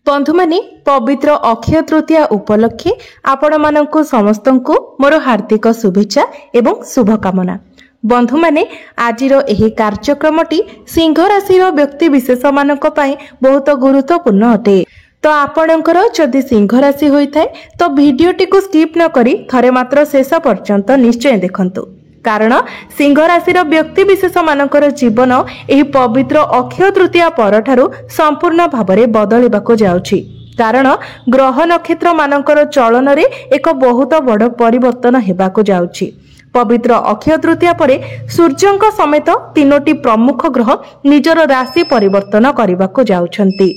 बंधु माने पवित्र अक्षय तृतीया उपलक्षे आपण मानकु समस्तंकु मोर हार्दिक शुभेच्छा एवं शुभकामना। बंधु माने आजिर एही कार्यक्रमटी सिंह राशि व्यक्ति विशेष मानक पई बहुत गुरुत्वपूर्ण अटे। तो आपणकर जदि सिंह राशि होइथाय तो भिडियोटी को स्किप न करी थरे मात्र शेष पर्यंत निश्चय देखंतु, कारण सिंह राशि व्यक्ति विशेष मानकर जीवन एही पवित्र अक्षय तृतीया परठारु संपूर्ण भावरे बदलिबाको जाउछि। कारण ग्रह नक्षत्र मानकर चलन रे एक बहुत बड़ परिवर्तन हेबाको जाउछि। पवित्र अक्षय तृतीया परे सूर्यंक समेत तीनोटी प्रमुख ग्रह निजर राशि परिवर्तन करबाको जाउछंती।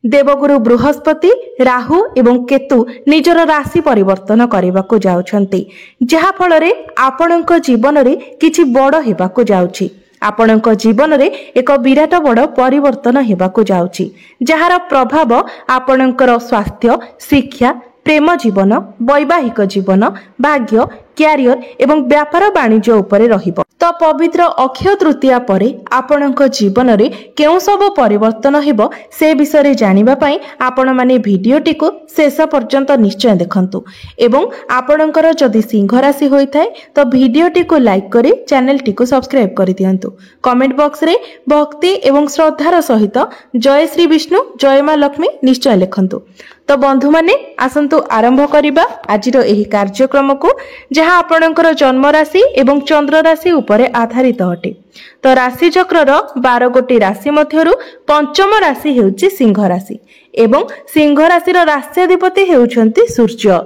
देवगुरु बृहस्पति, राहु एवं केतु निजर राशि परिवर्तन करबाको जाउछंती, जहा फलरे आपणक जीवन रे किछि बड़ हेबाको जाउछि। आपणक जीवन रे एक विराट बड़ परिवर्तन हेबाको जाउछि, जहार प्रभाव आपणकर स्वास्थ्य, शिक्षा, प्रेम जीवन, वैवाहिक जीवन, भाग्य, क्यारियर एवं व्यापार वाणिज्य उपरे रहिबो। तो पवित्र अक्षय तृतीया परे आपणक जीवन रे केउ सब परिवर्तन हेबो से विषय रे जानिबा पई आपण माने भिडियोटी को शेष पर्यंत निश्चय देखंतु। एवं आपणकर जदि सिंह राशि होइथाय तो भिडियोटी को लाइक करी चैनल टी को सब्सक्राइब करि दियंतु। कमेंट बॉक्स रे भक्ति एवं श्रद्धार सहित जय श्री विष्णु, जय मां लक्ष्मी निश्चय लिखंतु। तो बंधु माने आसंतु आरंभ करिबा आजिर एही कार्यक्रम को, जहा आपणकर जन्म राशि एवं चंद्र राशि उपरे आधारित अटे। तो राशि चक्रर 12 गोटी राशि मध्यरु पंचम राशि हेउची सिंह राशि एवं सिंह राशिर राष्ट्राधिपति हेउछंती सूर्य।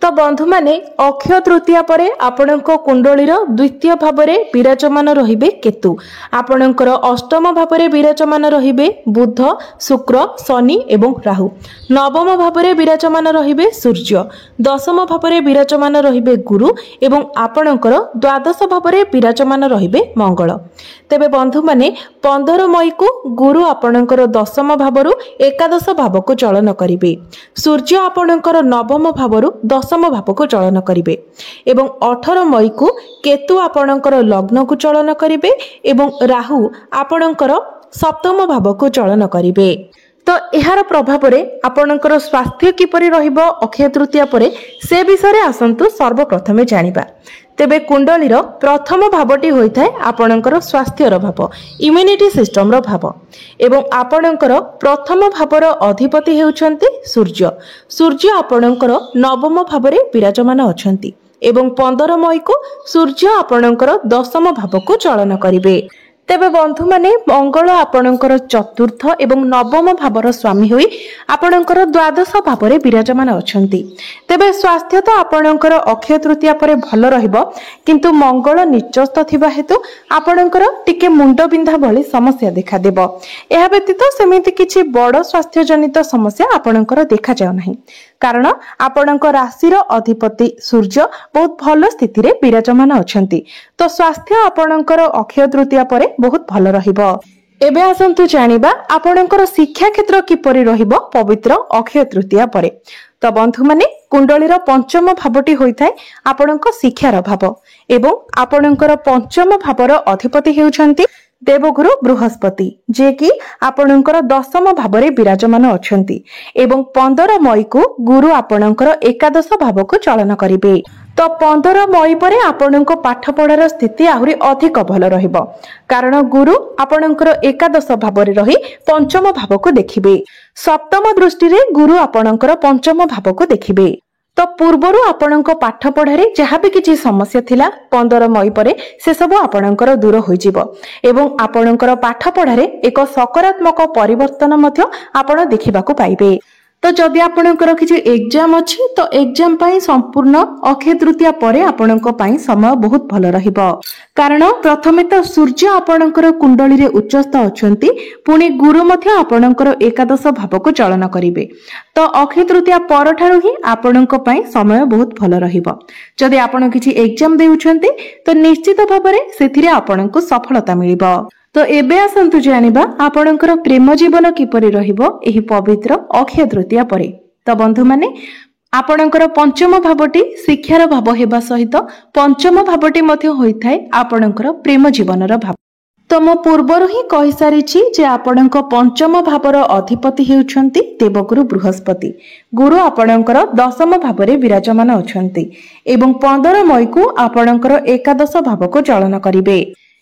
तो बंधु माने अक्षय तृतीया परे आपणक कुंडलीर द्वितीय भावरे विराजमान रहिबे केतु, आपणकर अष्टम भावरे विराजमान रहिबे बुध, शुक्र, शनि एवं राहु, नवम भावरे विराजमान रहिबे सूर्य, दशम भावरे विराजमान रहिबे गुरु एवं आपणकर द्वादश भावरे विराजमान रहिबे मंगल। तेबे बंधु माने 15 मई को गुरु आपणकर दशम भावरु एकादश भाव को चलन करिबे, सूर्य आपणकर नवम भावरु दशम भाव को चलन करिबे एवं 18 मई को केतु आपणकर लग्न को चलन करिबे एवं राहु आपणकर सप्तम भाव को चलन करिबे। तो एहार प्रभाव रे आपणकर स्वास्थ्य किपरि रहिबो अक्षय तृतीया परे से विषय रे आसंतु सर्वप्रथमे जानिबा। तेबे कुंडलीर प्रथम भावटी होइथाय आपणकर स्वास्थ्यर भाव, इम्यूनिटी सिस्टम रो भाव एवं आपणकर प्रथम भावर अधिपति हेउछंती सूर्य। सूर्य आपणकर नवम भावरे विराजमान अछंती एवं 15 मई को सूर्य आपणकर दशम भाव को चलन करिवे। तेबे बंधु माने मंगल आपणकर चतुर्थ एवं नवम भावर स्वामी होई आपणकर द्वादश भावरे विराजमान अछंती। तेबे स्वास्थ्य तो आपणकर अक्षय तृतीया परे भल रहिबो, किंतु मंगल निचस्थ थिबा हेतु आपणकर टिके मुंड बिंधा भली समस्या देखा देबो। एहा व्यतीत सेमिति किछि बड़ स्वास्थ्य जनित समस्या आपणकर देखा जाउ नाही, कारण आपणकर राशिर अधिपति सूर्य बहुत भल स्थिति रे विराजमान अछंती। तो स्वास्थ्य आपणकर अक्षय तृतीया परे बहुत भल रहिबो। एबे आसंतु जानिबा आपणकर शिक्षा क्षेत्र किपरि रहिबो पवित्र अक्षय तृतीया परे। तो बंधु माने कुंडलीर पंचम भावटी होइथाय आपणक शिक्षार भाव एवं आपणकर पंचम भावर अधिपति हेउछंती देवगुरु बृहस्पति, जे कि आपणकर दशम भावरे विराजमान अछंती एवं 15 मई को गुरु आपणकर एकादश भाव को चलन करिवे। तो 15 मई परे आपणक पाठ पढ़ार स्थिति आहुरी अधिक भल रहिबो, कारण गुरु आपणकर एकादश भावरे रही पंचम भाव को देखिबे। सप्तम दृष्टि रे गुरु आपणकर पंचम भाव को देखिबे। तो पूर्वरु आपणक पाठ पढ़ारे जहाँ भी किछि समस्या थिला 15 मई परे से सब आपणकर दूर होई जिवो एवं आपणकर पाठ पढ़ारे एक सकारात्मक परिवर्तन मध्य आपण देखिबाकू पाइबे। तो जदि आपणकर किछि एग्जाम अछि तो एग्जाम पई संपूर्ण अक्षय तृतीया परे आपणक पई समय बहुत भल रहिबो, कारण प्रथमे तो सूर्य आपणकर कुंडली रे उच्चस्थ अछंती, पुणी गुरु मध्य आपणकर एकादश भाव को चलन करिवे। तो अक्षय तृतीया परठारु ही आपणक पई समय बहुत भल रहिबो। जदि आपण किछि एग्जाम देउछंती तो निश्चित भाबरे सेथिरे आपणक सफलता मिलिबो। तो एबे आसंतु जानिबा आपणकर प्रेम जीवन किपरि रहिबो एही पवित्र अक्षय तृतीया परे। तो बंधु माने आपणकर पंचम भावटी शिक्षार भाव हेबा सहित पंचम भावटी मध्य होइथाय आपणकर प्रेम जीवनर भाव। तो मो पूर्वरु ही कहि सारिछि जे आपणक पंचम भावर अधिपति हेउछन्ति देवगुरु बृहस्पति। गुरु आपणकर दशम भावरे विराजमान अछन्ति एवं 15 मई को आपणकर एकादश भाव को चलन करिवे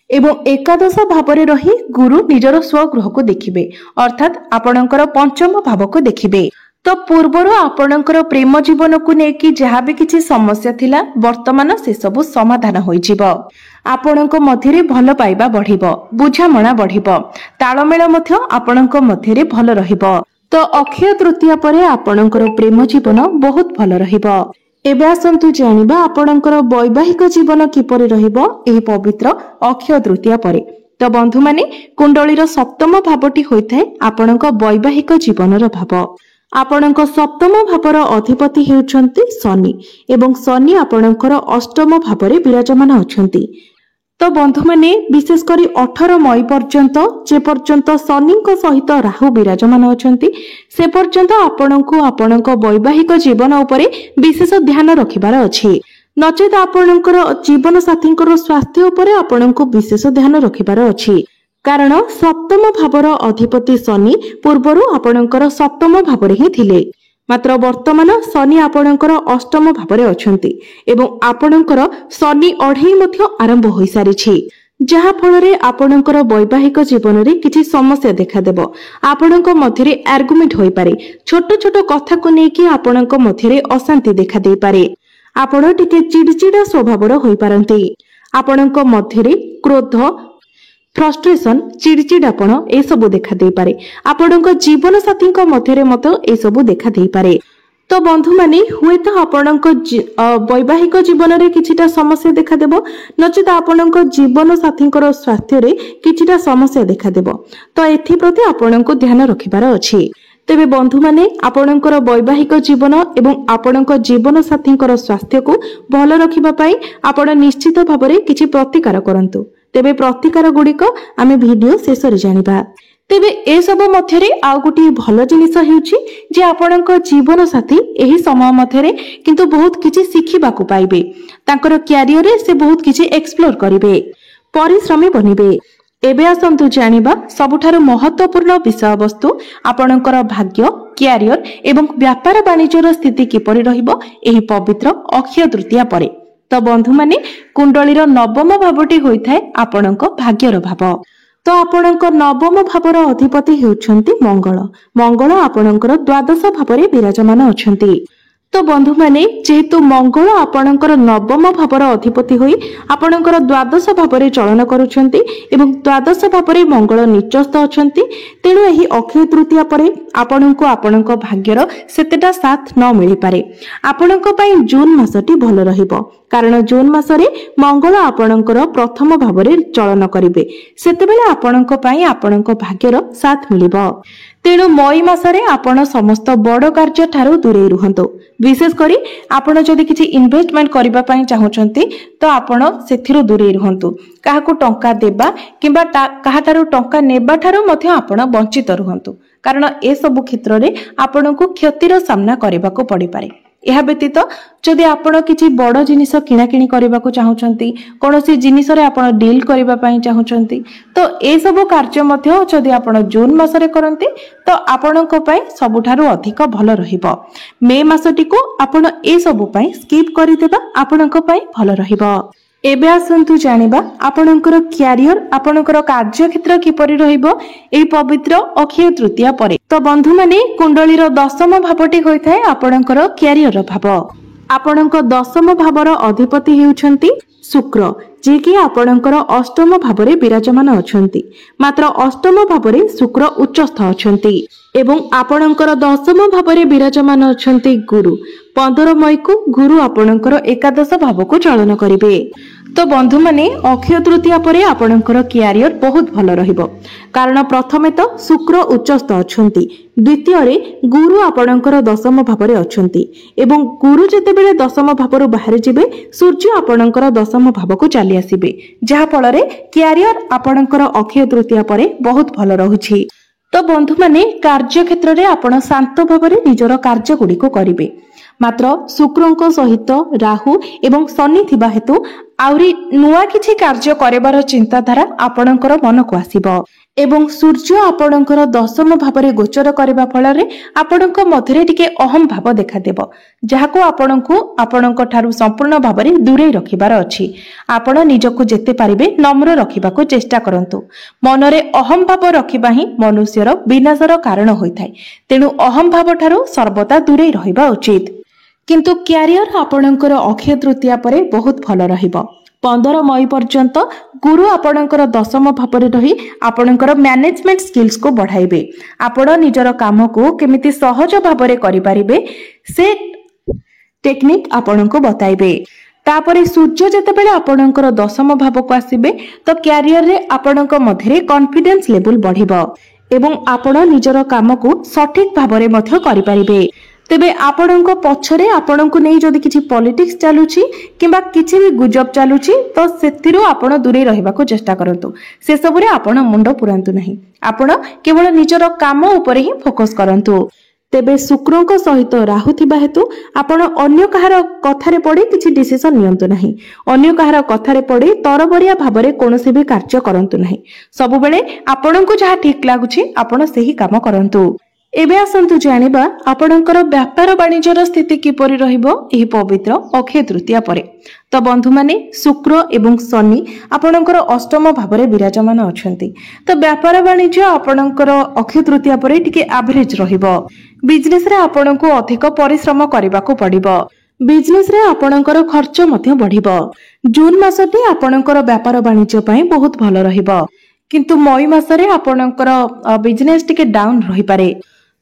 एवं एकादश भावरे रही गुरु निजर स्वगृह को देखिबे अर्थात आपणकर पंचम भाव को देखिबे। तो पूर्वर आपणकर प्रेम जीवन को लेकिन जहाँ भी किसी समस्या थिला वर्तमान से सब समाधान होई जिवो। आपणक मध्यरे भल पाइबा बढ़िबो, बुझामणा बढ़िबो, तालमेल मध्य आपणक मध्यरे भल रहिबो। तो अक्षय तृतीया परे आपणकर प्रेम जीवन बहुत भल रहिबो। एबे आसंतु जानिबा आपणकर वैवाहिक जीवन किपरि रहिबो एही पवित्र अक्षय तृतीया परे। तो बंधु माने कुंडलीर सप्तम भावटी होइथाय आपणक वैवाहिक जीवनर भाव। आपणक सप्तम भावर अधिपति हेउछन्ति शनि एवं शनि आपणकर अष्टम भावरे विराजमान अछन्ति। तो बंधु माने विशेष करी 18 मई पर्यंत जे पर्यंत शनिक सहित राहु विराजमान अछन्ति से पर्यंत आपणको आपणक वैवाहिक जीवन उपरे विशेष ध्यान रखिबार अछि। नचेत आपणकर जीवन साथींकर स्वास्थ्य उपरे आपणको विशेष ध्यान रखिबार अछि कारण सप्तम भावर अधिपति शनि पूर्वरु आपणकर सप्तम भावरे ही थिले मात्र वर्तमान शनि आपणकर अष्टम भावरे अछन्ति एवं आपणकर शनि अढ़ेई मध्य आरंभ होई सारिछि जहा फଳରେ आपणकर वैवाहिक जीवन रे किछि समस्या देखा देबो। आपणक मध्यरे आर्गुमेंट होई पारे, छोट छोट कथा को नेकी आपणक मध्यरे अशांति देखा देई पारे, आपण टिके चिड़चिड़ा स्वभावर होई पारंती, आपणक मध्यरे क्रोध फ्रस्ट्रेशन चिड़चिड़ापण ए सबु देखा दे पारे, आपणक जीवन साथी मध्यरे मत ए सबु देखा दे पारे। तो बंधु माने हुए तो आपणक वैवाहिक जीवन रे किछिटा समस्या देखा देबो, नचेत आपणक जीवन साथींकर स्वास्थ्य रे किछिटा समस्या देखा देबो। तो एथि प्रति आपणक ध्यान रखिबार अछि। तेबे बंधु माने आपणकर वैवाहिक जीवन एवं आपणक जीवन साथींकर स्वास्थ्य को भल रखिबा पई आपण निश्चित भाबरे किछि प्रतिकार करंतु। तेबे प्रतिकार गुड़िक आमे वीडियो शेष रे जानिबा। तेबे ए सब मध्यरे आउ गोटी भल जिनिस हेउची जे आपणक जीवन साथी एही समय मध्यरे किंतु बहुत किछि सिखिबाकू पाइबे, तांकर कैरियर रे से बहुत किछि एक्सप्लोर करिवे, परिश्रमी बनिबे। एबे आसंतु जानिबा सबुठारु महत्वपूर्ण विषय वस्तु आपणकर भाग्य, कैरियर एवं व्यापार वाणिज्यर स्थिति किपरि रहिबो एही पवित्र अक्षय तृतीया परे। तो बंधु माने कुंडलीर नवम भावटी होइथाय आपणक भाग्यर भाव। तो आपणक नवम भावर अधिपति हेउछन्ति मंगल। मंगल आपणकर द्वादश भावरे विराजमान अछन्ति। तो बंधु माने जेहेतु मंगल आपणकर नवम भावर अधिपति होई आपणकर द्वादश भावरे चलन करूछन्ति एवं द्वादश भावरे मंगल निचस्थ अछन्ति, तेणु एही अक्षय तृतीया परे आपणको आपणक भाग्यर सेतेटा साथ न मिली पारे। आपणक पई जून मासटी भल रहिबो कारण जून मासरे मंगल आपणकर प्रथम भावरे चलन करिवे, सेतेबेले आपणक पई आपणक भाग्यर साथ मिलिबो। तेणु मई मासरे आपण समस्त बड़ कार्य ठारू दूरे रुहंतु। विशेष करी आपण जदि किछि इन्वेस्टमेंट करिबा पई चाहुचंती तो आपण सेथिरु दूरे रुहंतु। काहाकू टंका देबा किंबा काहाठारू टंका नेबा ठारू मध्य आपण वंचित रुहंतु कारण ए सब क्षेत्र रे आपणको क्षतिर सामना करबाको पड़ी पारे। यह व्यतीत जदि आपण किछि बड़ जिनिस किना किणी करबाको चाहुचंती, कोनोसी जिनिस रे आपण डील करबा पई चाहुचंती तो ए सब कार्य मध्य जदि आपण जून मासरे करंती तो आपणको पई सबुठारु अधिक भल रहिबो। मे मासटी को आपण ए सब पई स्किप करि देबा आपणको पई भल रहिबो। एबे आसंतु जानिबा आपणकर कैरियर आपणकर कार्य क्षेत्र किपरि रहिबो एई पवित्र अक्षय तृतीया परे। तो बंधु माने कुंडलीर दशम भावटी होइथाय आपणकर कैरियर भाव। आपणक दशम भावर अधिपति हेउछन्ति शुक्र, जे कि आपणकर अष्टम भावरे विराजमान अछन्ति, मात्र अष्टम भावरे शुक्र उच्चस्थ अछन्ति एवं आपणकर दशम भावरे विराजमान अछन्ति गुरु। 15 मई को गुरु आपणकर एकादश भाव को चलन करिवे। तो बंधु माने अक्षय तृतीया परे आपणकर कैरियर बहुत भल रहिबो कारण प्रथमे तो शुक्र उच्चस्थ अछन्ति, द्वितीय रे गुरु आपणकर दशम भावरे अछन्ति एवं गुरु जेतेबेले दशम भावरु बाहर जिबे सूर्य आपणकर दशम भाव को चली आसीबे, जहा फल रे कैरियर आपणकर अक्षय तृतीया परे बहुत भल रहुछि। तो बंधु माने कार्य क्षेत्र रे आपण शांत भावरे निजर कार्य गुडी को करिवे, मात्र शुक्रଙ୍କ सहित राहु एवं शनि थिबा हेतु आउरी नुआ किछि कार्य करिबार चिंताधारा आपणकर मन को आसीबो एवं सूर्य आपणकर दशम भाव गोचर करबा फल आपणक मध्यरे टिके अहम भाव देखा देबो जहाको आपणको आपणक ठारू संपूर्ण भाव दूरे रखिबार अछि। आपण निजको जेते पारिबे नम्र रखिबाको चेष्टा करंतु। मनरे अहम भाव रखिबा ही मनुष्यर विनाशर कारण होइथाय, तेनु अहम भाव ठारू सर्वदा दूरे रहिबा उचित। किंतु क्यारियर आपणकर अक्षय तृतीया परे बहुत भल रहिबो। 15 मई पर्यंत गुरु आपणकर दशम भाव रही आपणकर मैनेजमेंट स्किल्स को बढ़ाइबे। आपण निजर काम को केमिति सहज भाव करि परिबे से टेक्निक आपणको बताइबे। तापरे सूर्य जेतेबेले आपणकर दशम भाव को आसीबे तो क्यारियर रे आपणक मध्यरे कॉन्फिडेंस लेवल बढ़िबो एवं आपण निजर काम को सठिक भाव रे मध्य करि परिबे। तेबे आपणक पछरे आपणको नै जदि किछि पॉलिटिक्स चालुछि किबा किछि भी गुजब चालुछि तो सेथिरु आपण दूरे रहिबाको चेष्टा करंतु। से सबरे आपण मुंड पुरांतु नाही, आपण केवल निजर काम उपरे ही फोकस करंतु। तेबे शुक्रଙ୍କ सहित राहु थिबा हेतु आपण अन्य कहार कथारे पड़ी किछि डिसिजन नियंतु नाही। अन्य कहार कथारे पड़ी तरबरिया भाबरे कोनोसी भी कार्य करंतु नाही। सब बेले आपणको जहा ठीक लागुछि आपण सेही काम करंतु। एबे आसंतु जानिबा आपणकर व्यापार वाणिज्यर स्थिति किपरि रहिबो एही पवित्र अक्षय तृतीया परे। तो बंधु माने शुक्र एवं शनि आपणकर अष्टम भावरे विराजमान अछंती। तो व्यापार वाणिज्य आपणकर अक्षय तृतीया परे टिके एवरेज रहिबो। बिजनेस रे आपणको अधिक परिश्रम करबाको पड़िबो। बिजनेस रे आपणकर खर्च मध्य बढ़िबो। जून मासटी आपणकर व्यापार वाणिज्य पई बहुत भलो रहिबो, किंतु मई मासरे आपणकर बिजनेस टिके डाउन रहि पारे।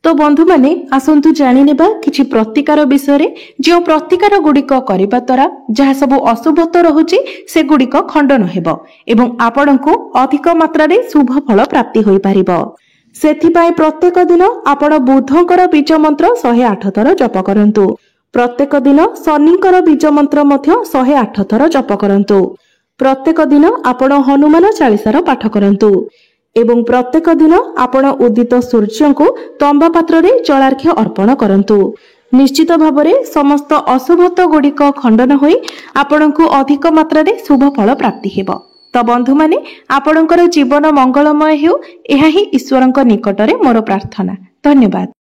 तो बंधु माने आसंतु जानि नेबा किछि प्रतिकार विषय रे। जो प्रतिकार गुडिक करिबा द्वारा जहा सब अशुभत्व रहुछि से गुडिक खंडन हेबो एवं आपणको अधिक मात्रा रे शुभ फल प्राप्ति होई पारिबो। सेथिपाई प्रत्येक दिन आपण बुधंकर बीज मंत्र 108 थर जप करंतु। प्रत्येक दिन शनिंकर बीज मंत्र मध्य 108 थर जप करंतु। प्रत्येक दिन आपण हनुमान चालीसार पाठ करंतु एवं प्रत्येक दिन आपण उदित सूर्य को तंबा पात्र रे जलार्घ्य अर्पण करंतु। निश्चित भावरे समस्त अशुभत्व गुडिक खंडन होई आपणको अधिक मात्रा रे शुभ फल प्राप्ति हेबो। तो बंधु माने आपणकर जीवन मंगलमय हेउ एहा ही ईश्वरଙ୍କ निकटरे मोर प्रार्थना। धन्यवाद।